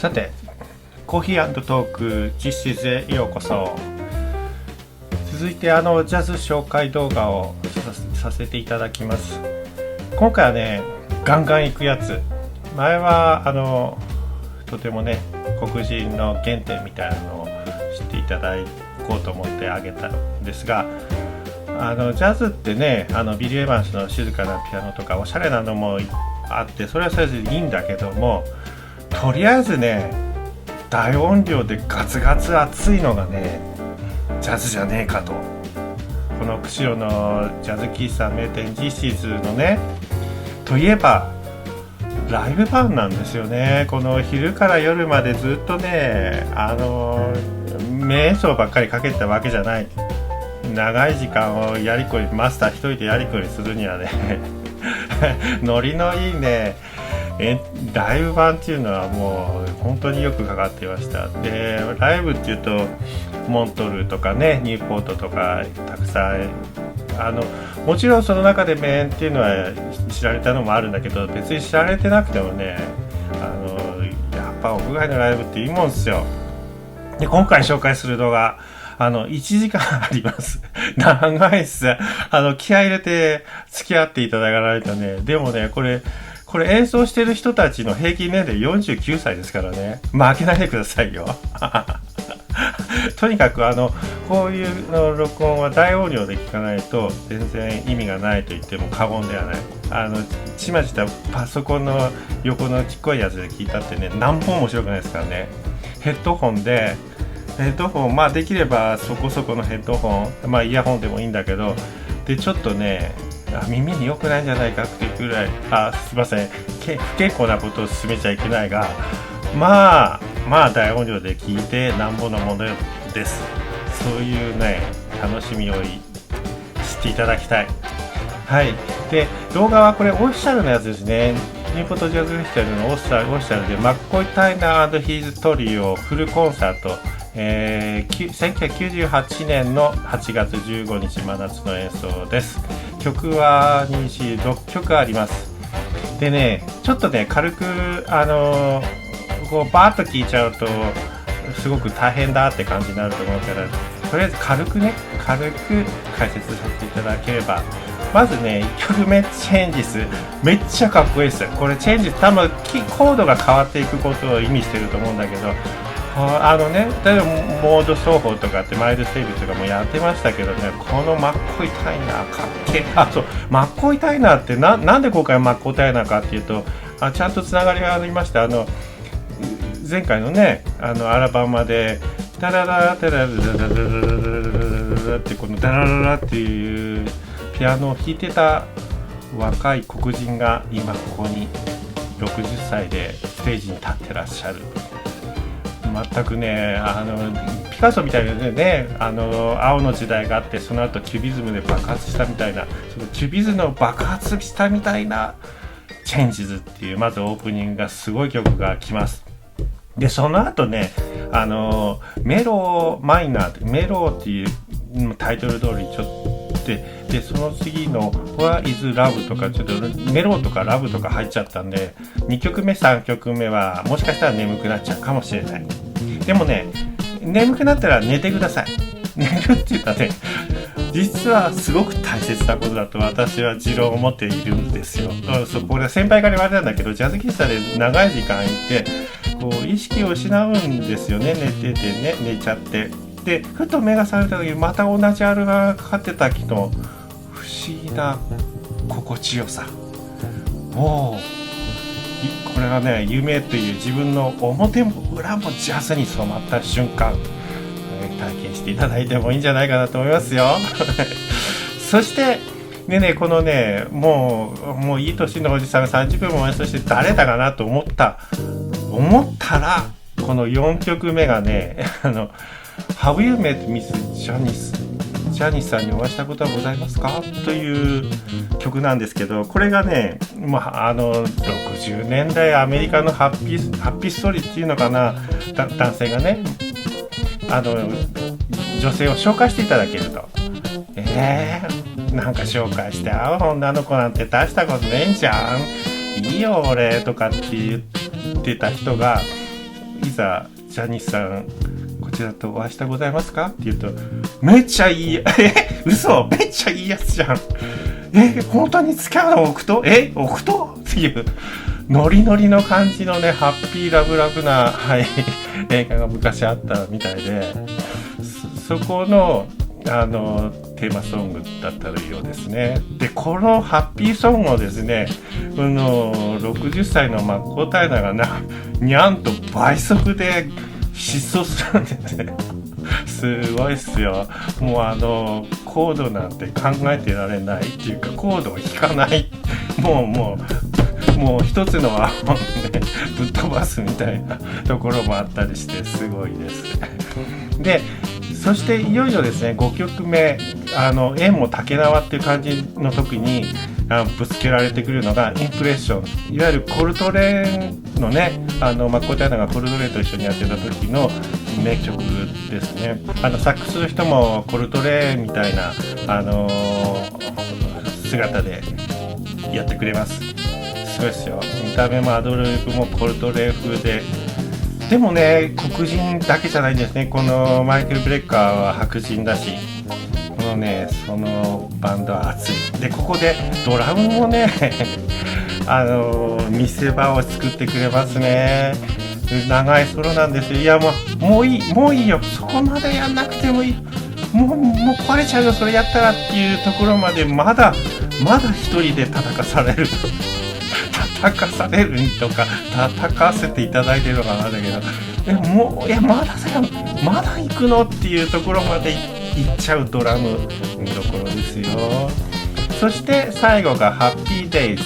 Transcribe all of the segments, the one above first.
さて、コーヒー&トーク実施へようこそ。続いてジャズ紹介動画をさせていただきます。今回はね、ガンガンいくやつ。前はとてもね、黒人の原点みたいなのを知っていただこうと思ってあげたんですが、ジャズってね、ビリー・エヴァンスの静かなピアノとかおしゃれなのもあって、それはそれでいいんだけども、とりあえずね、大音量でガツガツ熱いのがね、ジャズじゃねえかと。この釧路のジャズ喫茶名店ジシーズのね、といえばライブバンなんですよね。この昼から夜までずっとね、名演奏ばっかりかけてたわけじゃない。長い時間をマスター一人でやりくりするにはねノリのいいねライブ版っていうのはもう本当によくかかっていました。で、ライブっていうとモントルとかね、ニューポートとかたくさんもちろんその中で名演っていうのは知られたのもあるんだけど、別に知られてなくてもね、やっぱ屋外のライブっていいもんですよ。で、今回紹介する動画1時間あります。長いっす。気合い入れて付き合っていただかないとね。でもね、これ演奏してる人たちの平均年齢49歳ですからね。負けないでくださいよ。とにかくこういうの録音は大音量で聞かないと全然意味がないと言っても過言ではない。ちまちまパソコンの横のちっこいやつで聞いたってね、何本面白くないですからね。ヘッドホン、まあできればそこそこのヘッドホン、まあイヤホンでもいいんだけど、でちょっとね、耳に良くないんじゃないかっていうくらい、すいません、不健康なことを進めちゃいけないが、まあ大音量で聞いてなんぼのものです。そういうね、楽しみを知っていただきたい。はい。で、動画はこれオフィシャルのやつですね。ニューポートジャズフェスティバルのオフィシャルでマッコイ・タイナー&ヒーズ・トリオフルコンサート、1998年の8月15日真夏の演奏です。曲は6曲あります。でね、ちょっとね、軽くこうバーッと聴いちゃうとすごく大変だって感じになると思うから、とりあえず軽く解説させていただければ。まずね、1曲目、チェンジス。めっちゃかっこいいです。これチェンジス、多分コードが変わっていくことを意味してると思うんだけど、例えばモード奏法とかってマイルス・デイビスとかもやってましたけどね、このマッコイ・タイナーかっけえ。そう、マッコイ・タイナーってなんで今回マッコイ・タイナーかっていうと、ちゃんとつながりがありまして、前回のね、アラバマでダララダラララララララってこのダラララっていうピアノを弾いてた若い黒人が今ここに60歳でステージに立ってらっしゃる。全くね、ピカソみたいなね、青の時代があって、その後キュビズムで爆発したみたいな、そのキュビズムの爆発したみたいなチェンジズっていう、まずオープニングがすごい曲が来ます。で、その後ね、メロマイナー、メロっていうタイトル通りちょっとで、その次の What is Love とかちょっとメロとかラブとか入っちゃったんで、2曲目3曲目はもしかしたら眠くなっちゃうかもしれない。でもね、眠くなったら寝てください。寝るっていうかね、実はすごく大切なことだと私は持論を持っているんですよ。これは先輩から言われたんだけど、ジャズ喫茶で長い時間いてこう意識を失うんですよね。寝ててね、寝ちゃって、でふと目が覚めた時にまた同じアルバムがかかってた時の不思議な心地よさ。これはね、夢という自分の表も裏もジャズに染まった瞬間、体験していただいてもいいんじゃないかなと思いますよ。そしてこのね、もういい年のおじさんが30分も演奏して誰だかなと思ったら、この4曲目がね、Have you met Miss Janice？ ジャニスさんにお会いしたことはございますかという曲なんですけど、これがね、60年代アメリカのハッピーストーリーっていうのかな、男性がね、女性を紹介していただけると、なんか紹介して会う女の子なんて大したことねえじゃん、いいよ俺とかって言ってた人がいざジャニスさんこちらとお会いしたございますかって言うと、めっちゃいい嘘めっちゃいいやつじゃん、本当に付き合うの奥と奥とっていうノリノリの感じのね、ハッピーラブラブな、はい、映画が昔あったみたいで、そこのテーマソングだったようですね。でこのハッピーソングをですね、この60歳のマッコータイナがにゃんと倍速で疾走するんですねすごいっすよ。もうコードなんて考えてられないっていうか、コードを弾かないもう一つの泡をねぶっ飛ばすみたいなところもあったりしてすごいですでそしていよいよですね、5曲目縁も竹縄っていう感じの時にぶつけられてくるのがインプレッション、いわゆるコルトレーンのね、マッコータイナがコルトレーンと一緒にやってた時の名曲ですね。サックスの人もコルトレーンみたいな姿でやってくれます。すごいですよ。見た目もアドリブもコルトレーン風で、でもね黒人だけじゃないんですね。このマイケル・ブレッカーは白人だし、このねそのバンドは熱い。でここでドラムもね見せ場を作ってくれますね。長いソロなんですよ。いやもういいよ、そこまでやんなくてもいい、もう壊れちゃうよそれやったらっていうところまでまだ一人で叩かされるとか叩かせていただいてるのかなんだけど、いやまだ行くのっていうところまで行っちゃうドラムのところですよ。そして最後がハッピーデイズ。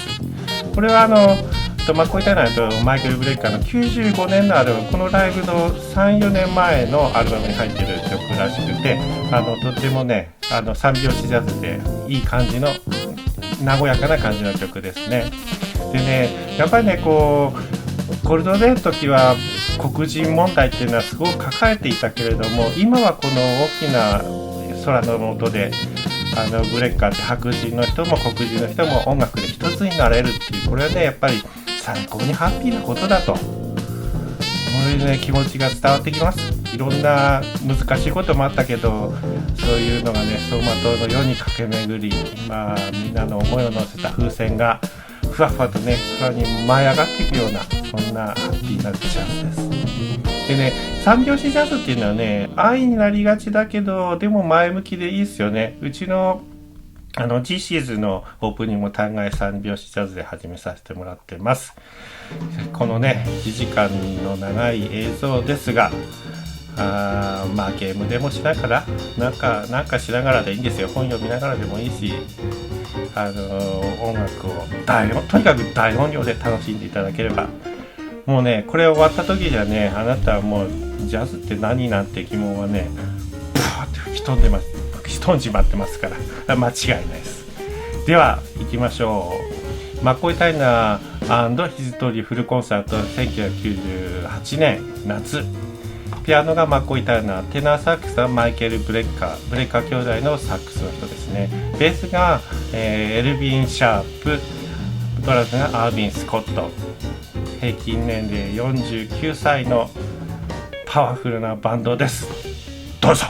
これはマッコータイナとマイケル・ブレッカーの95年のアルバム、このライブの 3,4 年前のアルバムに入っている曲らしくて、とってもね三拍子ジャズでいい感じの和やかな感じの曲ですね。でね、やっぱりねコルトレーンの時は黒人問題っていうのはすごく抱えていたけれども、今はこの大きな空の下でブレッカーって白人の人も黒人の人も音楽で一つになれるっていう、これはねやっぱり最高にハッピーなことだと、こういうね気持ちが伝わってきます。いろんな難しいこともあったけど、そういうのがね走馬灯のように駆け巡り、みんなの思いを乗せた風船がふわふわとね空に舞い上がっていくような、そんなハッピーなジャズです。でね、三拍子ジャズっていうのはね安易になりがちだけど、でも前向きでいいですよね。うちのG シーズのオープニングも単外三拍子ジャズで始めさせてもらってます。このね1時間の長い映像ですが、ゲームでもしながらなんかしながらでいいんですよ。本読みながらでもいいし、音楽をとにかく大音量で楽しんでいただければ、もうねこれ終わった時じゃね、あなたはもうジャズって何なんて疑問はねブワーって吹き飛んじまってますから間違いないです。では行きましょう。マッコータイナー&ヒズトリーフルコンサート1998年夏。ピアノがマッコータイナー、テナーサックスはマイケル・ブレッカー兄弟のサックスの人ですね。ベースが、エルヴィン・シャープ、ドラムがアービン・スコット。平均年齢49歳のパワフルなバンドです。どうぞ。